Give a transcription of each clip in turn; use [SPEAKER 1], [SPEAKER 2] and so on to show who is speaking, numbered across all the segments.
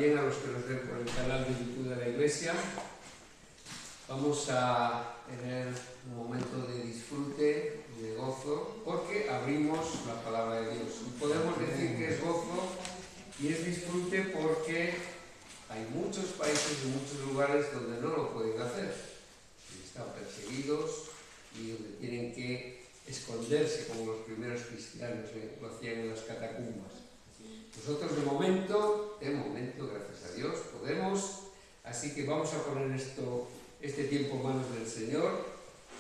[SPEAKER 1] también a los que nos ven por el canal de YouTube de la Iglesia. Vamos a tener un momento de disfrute y de gozo, porque abrimos la palabra de Dios. Y podemos decir que es gozo y es disfrute porque hay muchos países y muchos lugares donde no lo pueden hacer. Están perseguidos y donde tienen que esconderse como los primeros cristianos lo hacían en las catacumbas. Nosotros de momento, gracias a Dios, podemos, así que vamos a poner este tiempo en manos del Señor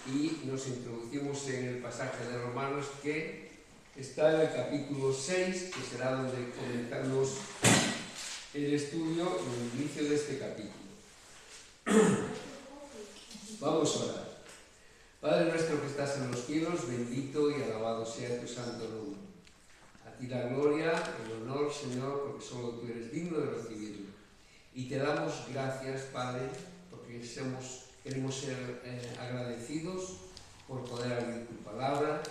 [SPEAKER 1] y nos introducimos en el pasaje de Romanos que está en el capítulo 6, que será donde comenzamos el estudio en el inicio de este capítulo. Vamos a orar. Padre nuestro que estás en los cielos, bendito y alabado sea tu santo nombre. A ti la gloria, el honor, Señor, porque solo tú eres digno de recibirlo. Y te damos gracias, Padre, porque queremos ser agradecidos por poder abrir tu palabra,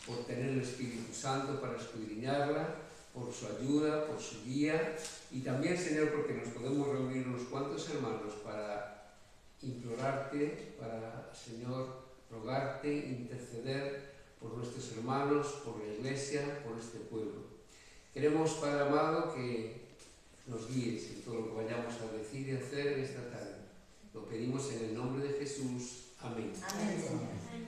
[SPEAKER 1] por tener el Espíritu Santo para escudriñarla, por su ayuda, por su guía, y también, Señor, porque nos podemos reunir unos cuantos hermanos para implorarte, para, Señor, rogarte, interceder por nuestros hermanos, por la Iglesia, por este pueblo. Queremos, Padre amado, que nos guíes en todo lo que vayamos a decir y hacer esta tarde. Lo pedimos en el nombre de Jesús. Amén. Amén.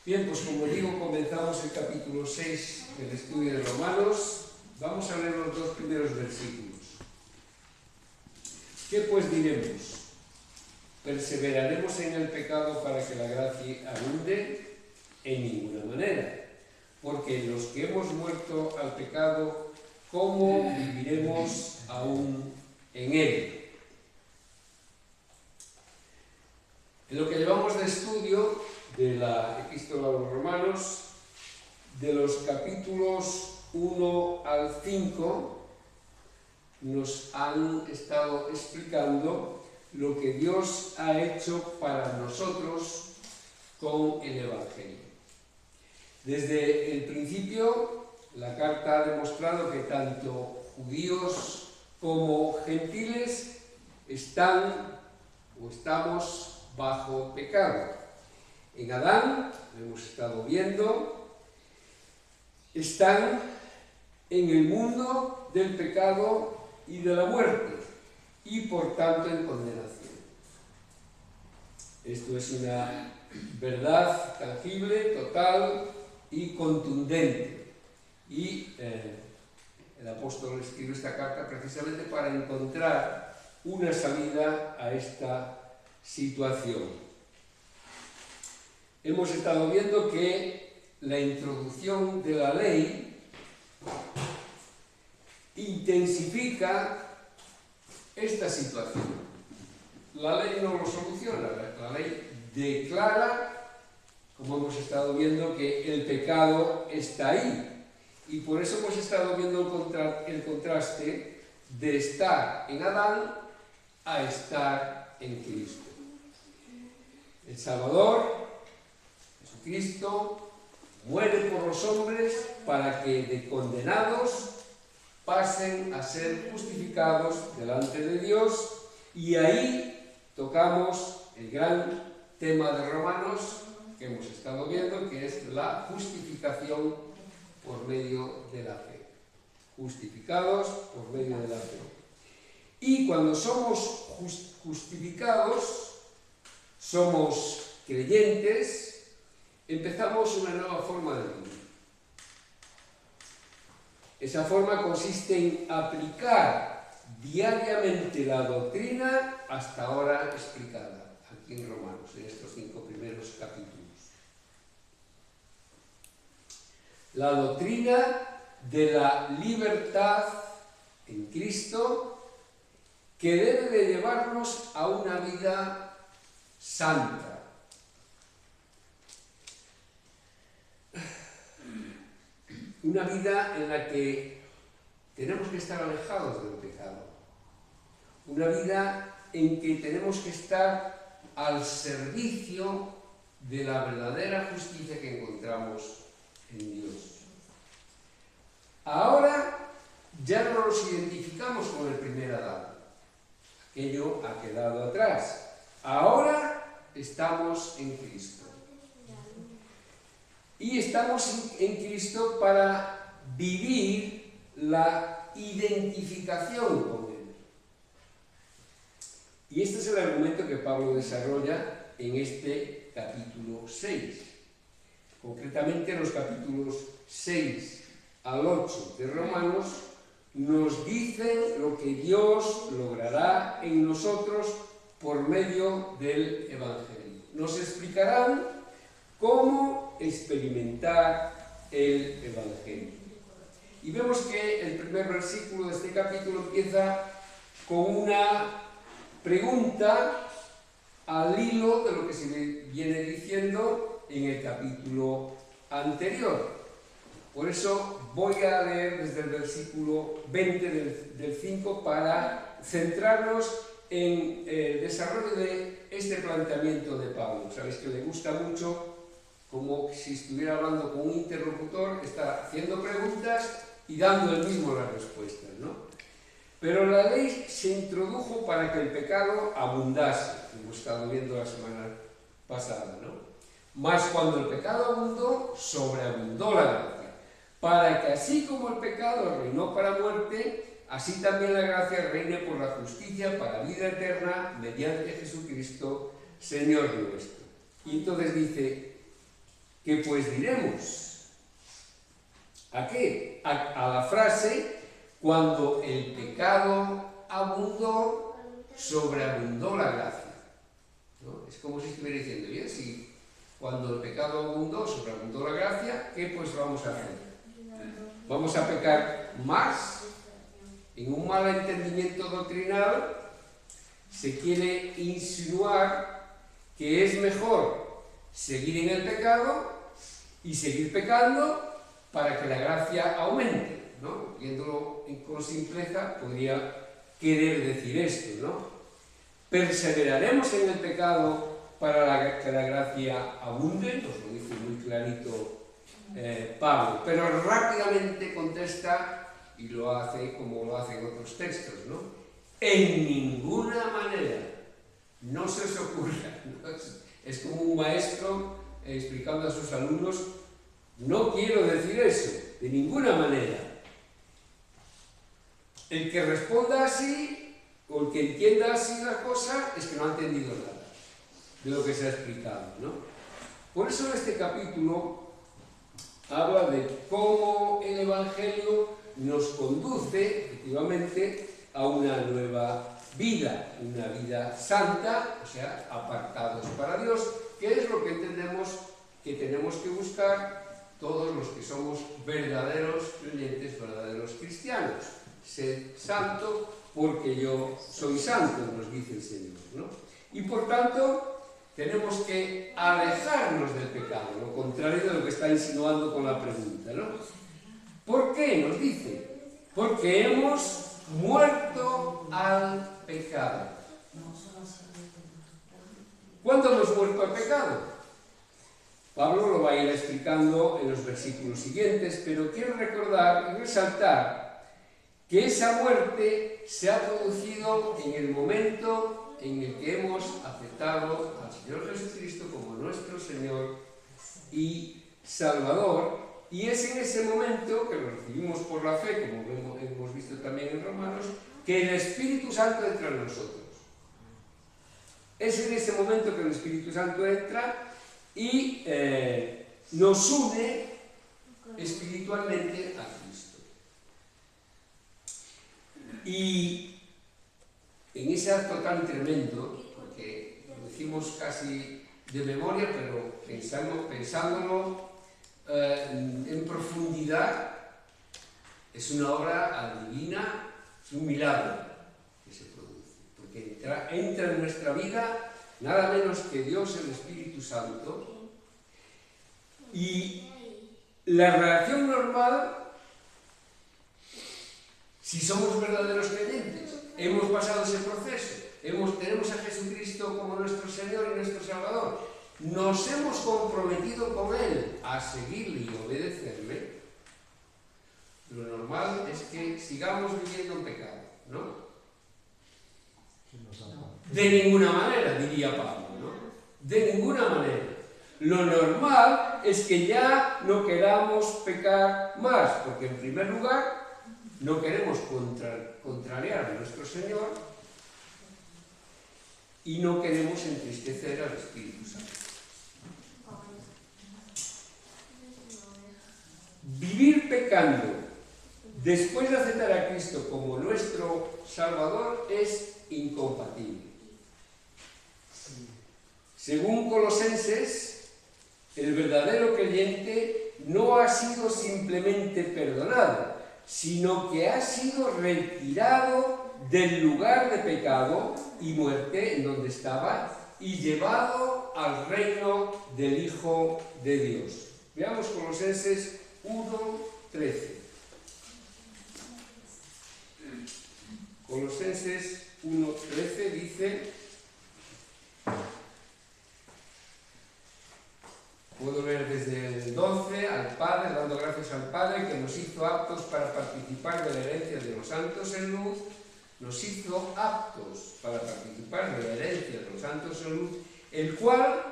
[SPEAKER 1] Bien, pues como digo, comenzamos el capítulo 6 del estudio de Romanos. Vamos a leer los dos primeros versículos. ¿Qué pues diremos? ¿Perseveraremos en el pecado para que la gracia abunde? En ninguna manera. Porque los que hemos muerto al pecado, ¿cómo viviremos aún en él? En lo que llevamos de estudio de la Epístola a los Romanos, de los capítulos 1 al 5, nos han estado explicando lo que Dios ha hecho para nosotros con el Evangelio. Desde el principio, la carta ha demostrado que tanto judíos como gentiles estamos bajo pecado. En Adán, lo hemos estado viendo, están en el mundo del pecado y de la muerte, y por tanto en condenación. Esto es una verdad tangible, total y contundente. Y el apóstol escribe esta carta precisamente para encontrar una salida a esta situación. Hemos estado viendo que la introducción de la ley intensifica esta situación. La ley no lo soluciona, la ley declara, como hemos estado viendo, que el pecado está ahí. Y por eso hemos estado viendo el contraste de estar en Adán a estar en Cristo. El Salvador, Jesucristo, muere por los hombres para que de condenados pasen a ser justificados delante de Dios, y ahí tocamos el gran tema de Romanos que hemos estado viendo, que es la justificación por medio de la fe. Justificados por medio de la fe. Y cuando somos justificados, somos creyentes, empezamos una nueva forma de vivir. Esa forma consiste en aplicar diariamente la doctrina hasta ahora explicada aquí en Romanos, en estos 5 primeros capítulos. La doctrina de la libertad en Cristo, que debe de llevarnos a una vida santa. Una vida en la que tenemos que estar alejados del pecado. Una vida en que tenemos que estar al servicio de la verdadera justicia que encontramos en Dios. Ahora ya no nos identificamos con el primer Adán. Aquello ha quedado atrás. Ahora estamos en Cristo. Y estamos en Cristo para vivir la identificación con Él. Y este es el argumento que Pablo desarrolla en este capítulo 6. Concretamente en los capítulos 6 al 8 de Romanos nos dicen lo que Dios logrará en nosotros por medio del Evangelio. Nos explicarán cómo experimentar el Evangelio. Y vemos que el primer versículo de este capítulo empieza con una pregunta al hilo de lo que se viene diciendo en el capítulo anterior. Por eso voy a leer desde el versículo 20 del 5 para centrarnos en el desarrollo de este planteamiento de Pablo. Sabéis que le gusta mucho, como si estuviera hablando con un interlocutor, está haciendo preguntas y dando él mismo las respuestas, ¿no? Pero la ley se introdujo para que el pecado abundase, como hemos estado viendo la semana pasada, ¿no? Mas cuando el pecado abundó, sobreabundó la gracia, para que así como el pecado reinó para muerte, así también la gracia reine por la justicia para vida eterna mediante Jesucristo, Señor nuestro. Y entonces dice, ¿qué pues diremos? ¿A qué? A la frase, cuando el pecado abundó, sobreabundó la gracia, ¿no? Es como si estuviera diciendo, bien, si cuando el pecado abundó, sobreabundó la gracia, ¿qué pues vamos a hacer? ¿Vamos a pecar más? En un mal entendimiento doctrinal se quiere insinuar que es mejor seguir en el pecado y seguir pecando para que la gracia aumente, ¿no? Viéndolo con simpleza, podría querer decir esto, ¿no? Perseveraremos en el pecado para que la gracia abunde, nos lo dice muy clarito Pablo, pero rápidamente contesta, y lo hace como lo hacen otros textos, ¿no? En ninguna manera, no se os ocurra, ¿no? Es como un maestro explicando a sus alumnos, no quiero decir eso, de ninguna manera. El que responda así, o el que entienda así la cosa, es que no ha entendido nada de lo que se ha explicado, ¿no? Por eso este capítulo habla de cómo el Evangelio nos conduce, efectivamente, a una nueva vida, una vida santa, o sea, apartados para Dios, que es lo que entendemos que tenemos que buscar todos los que somos verdaderos creyentes, verdaderos cristianos. Sed santo porque yo soy santo, nos dice el Señor, ¿no? Y por tanto, tenemos que alejarnos del pecado, lo contrario de lo que está insinuando con la pregunta, ¿no? ¿Por qué? Nos dice, porque hemos muerto al pecado. ¿Cuándo hemos muerto al pecado? Pablo lo va a ir explicando en los versículos siguientes, pero quiero recordar y resaltar que esa muerte se ha producido en el momento en el que hemos aceptado al Señor Jesucristo como nuestro Señor y Salvador, y es en ese momento que lo recibimos por la fe, como hemos visto también en Romanos, que el Espíritu Santo entra en nosotros. Es en ese momento que el Espíritu Santo entra y nos une espiritualmente a Cristo. Y en ese acto tan tremendo, porque lo decimos casi de memoria, pero pensándolo en profundidad, es una obra divina, es un milagro que se produce, porque entra en nuestra vida nada menos que Dios, el Espíritu Santo, y la reacción normal, si somos verdaderos creyentes, hemos pasado ese proceso, tenemos a Jesucristo como nuestro Señor y nuestro Salvador, nos hemos comprometido con Él a seguirle y obedecerle, lo normal es que sigamos viviendo en pecado, ¿no? De ninguna manera, diría Pablo, ¿no? De ninguna manera. Lo normal es que ya no queramos pecar más, porque en primer lugar no queremos contrariar a nuestro Señor y no queremos entristecer al Espíritu Santo. Vivir pecando después de aceptar a Cristo como nuestro Salvador es incompatible. Según Colosenses, el verdadero creyente no ha sido simplemente perdonado, sino que ha sido retirado del lugar de pecado y muerte en donde estaba y llevado al reino del Hijo de Dios. Veamos Colosenses 1:13. Colosenses 1:13 dice, puedo leer desde el 12, al Padre, dando gracias al Padre que nos hizo aptos para participar de la herencia de los santos en luz, nos hizo aptos para participar de la herencia de los santos en luz, el cual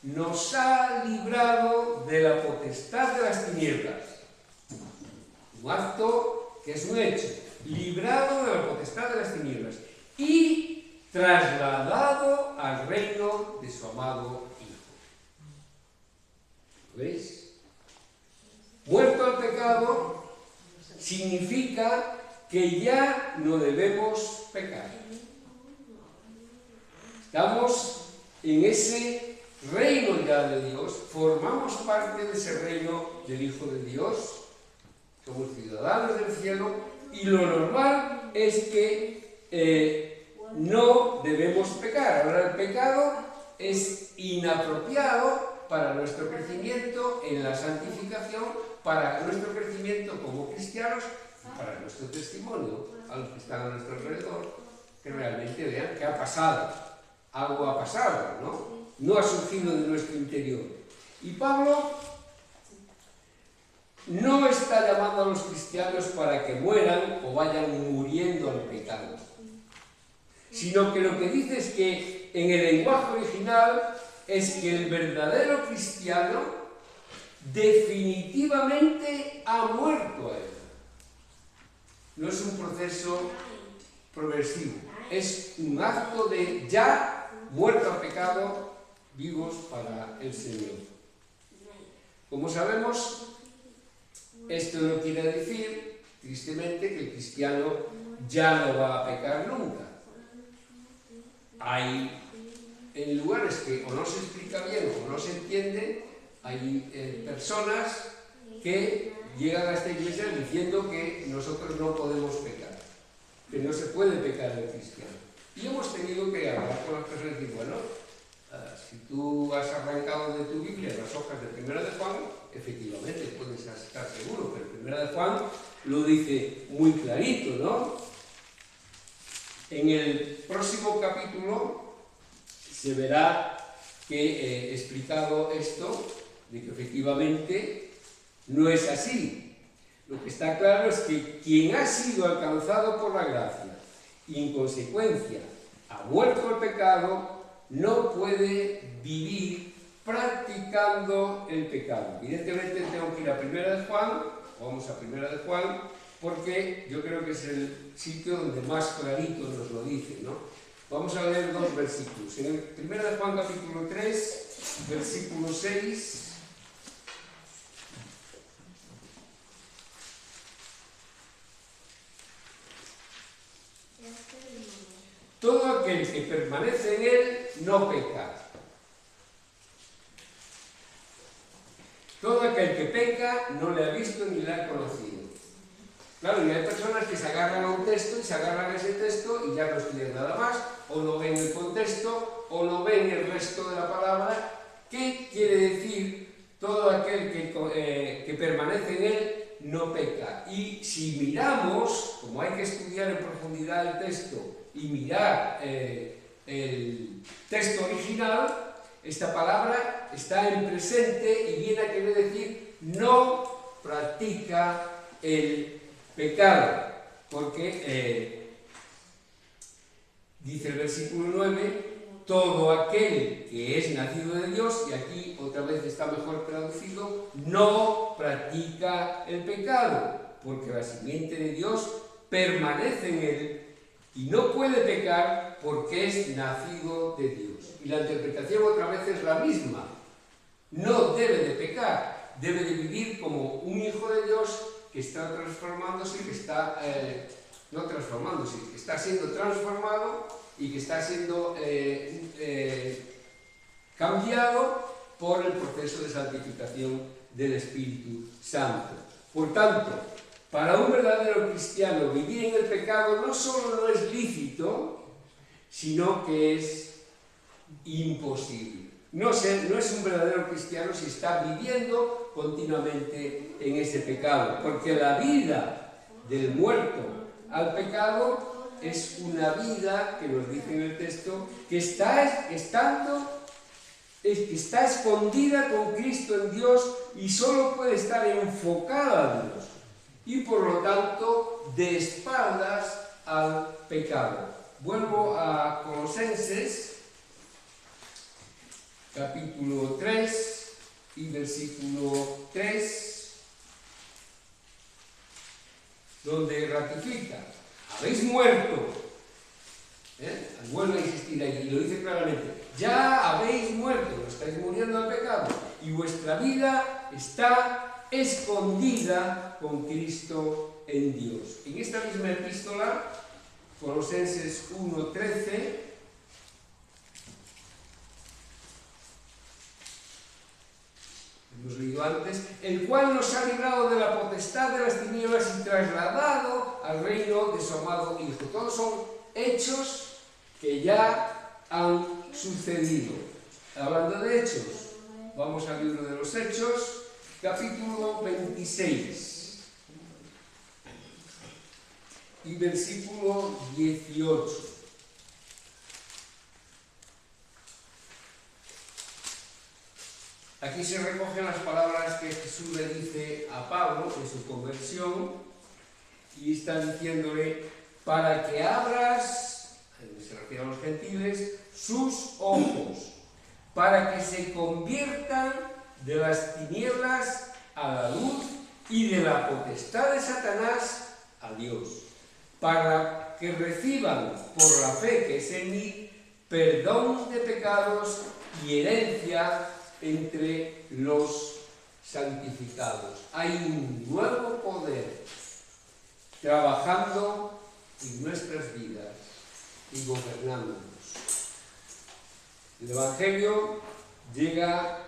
[SPEAKER 1] nos ha librado de la potestad de las tinieblas. Un acto que es un hecho, librado de la potestad de las tinieblas y trasladado al reino de su amado Hijo. ¿Veis? Muerto al pecado significa que ya no debemos pecar. Estamos en ese reino ya de Dios, formamos parte de ese reino del Hijo de Dios, somos ciudadanos del cielo y lo normal es que no debemos pecar. Ahora el pecado es inapropiado para nuestro crecimiento en la santificación, para nuestro crecimiento como cristianos, para nuestro testimonio a los que están a nuestro alrededor, que realmente vean que ha pasado, algo ha pasado, ¿no? No ha surgido de nuestro interior. Y Pablo no está llamando a los cristianos para que mueran o vayan muriendo al pecado, sino que lo que dice es que en el lenguaje original es que el verdadero cristiano definitivamente ha muerto a él. No es un proceso progresivo, es un acto de ya muerto al pecado, vivos para el Señor. Como sabemos, esto no quiere decir, tristemente, que el cristiano ya no va a pecar nunca. Hay en lugares que o no se explica bien o no se entiende, hay personas que llegan a esta iglesia diciendo que nosotros no podemos pecar, que no se puede pecar el cristiano. Y hemos tenido que hablar con las personas y decir, bueno, si tú has arrancado de tu Biblia las hojas de 1 de Juan, efectivamente puedes estar seguro, pero 1 de Juan lo dice muy clarito, ¿no? En el próximo capítulo se verá que he explicado esto, de que efectivamente no es así. Lo que está claro es que quien ha sido alcanzado por la gracia y en consecuencia ha muerto al pecado, no puede vivir practicando el pecado. Evidentemente tengo que ir a 1 de Juan, vamos a 1 de Juan, porque yo creo que es el sitio donde más clarito nos lo dice, ¿no? Vamos a leer dos versículos. En el 1 de Juan capítulo 3, versículo 6... Todo aquel que permanece en él no peca. Todo aquel que peca no le ha visto ni le ha conocido. Claro, y hay personas que se agarran a un texto y se agarran a ese texto y ya no estudian nada más, o no ven el contexto, o no ven el resto de la palabra. ¿Qué quiere decir todo aquel que permanece en él no peca? Y si miramos, como hay que estudiar en profundidad el texto y mirar el texto original, esta palabra está en presente y viene a querer decir no practica el pecado, porque Dice el versículo 9, todo aquel que es nacido de Dios, y aquí otra vez está mejor traducido, no practica el pecado, porque la simiente de Dios permanece en él y no puede pecar porque es nacido de Dios. Y la interpretación otra vez es la misma. No debe de pecar, debe de vivir como un hijo de Dios que está transformándose, que está, no transformándose, que está siendo transformado y que está siendo cambiado por el proceso de santificación del Espíritu Santo. Por tanto, para un verdadero cristiano vivir en el pecado no solo no es lícito, sino que es imposible. No es un verdadero cristiano si está viviendo continuamente en ese pecado, porque la vida del muerto al pecado es una vida, que nos dice en el texto, que está escondida con Cristo en Dios y solo puede estar enfocada a Dios, y por lo tanto de espaldas al pecado. Vuelvo a Colosenses, capítulo 3 y versículo 3, donde ratifica: habéis muerto, vuelve a insistir allí, y lo dice claramente, ya habéis muerto, estáis muriendo al pecado, y vuestra vida está escondida con Cristo en Dios. En esta misma epístola, Colosenses 1:13, hemos leído antes, el cual nos ha librado de la potestad de las tinieblas y trasladado al reino de su amado Hijo. Todos son hechos que ya han sucedido. Hablando de hechos, vamos al libro de los Hechos, capítulo 26 y versículo 18. Aquí se recogen las palabras que Jesús le dice a Pablo en su conversión, y está diciéndole: para que abras, se refiere a los gentiles, sus ojos, para que se conviertan de las tinieblas a la luz y de la potestad de Satanás a Dios, para que reciban por la fe que es en mí perdón de pecados y herencia entre los santificados. Hay un nuevo poder trabajando en nuestras vidas y gobernándonos. El Evangelio llega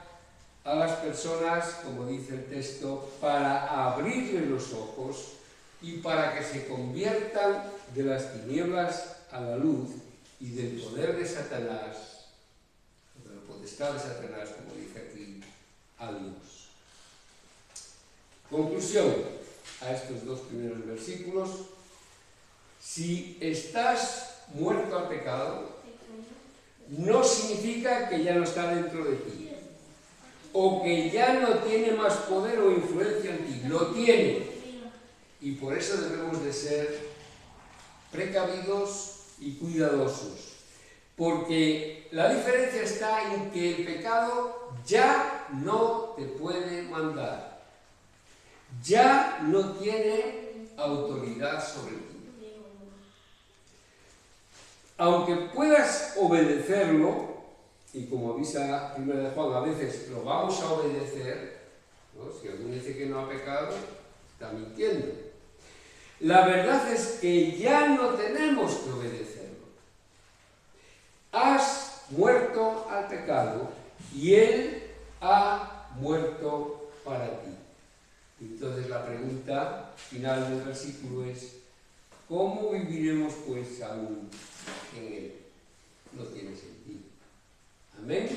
[SPEAKER 1] a las personas, como dice el texto, para abrirles los ojos y para que se conviertan de las tinieblas a la luz y del poder de Satanás, de la potestad de Satanás, como dice aquí, a Dios. Conclusión a estos dos primeros versículos: si estás muerto al pecado, no significa que ya no está dentro de ti, o que ya no tiene más poder o influencia en ti. Lo tiene, y por eso debemos de ser precavidos y cuidadosos, porque la diferencia está en que el pecado ya no te puede mandar, ya no tiene autoridad sobre ti. Aunque puedas obedecerlo, y como avisa 1 de Juan, a veces lo vamos a obedecer, ¿no? Si alguno dice que no ha pecado, está mintiendo. La verdad es que ya no tenemos que obedecerlo. Has muerto al pecado y Él ha muerto para ti. Entonces la pregunta final del versículo es: ¿cómo viviremos pues aún en Él? No tiene sentido. Amén.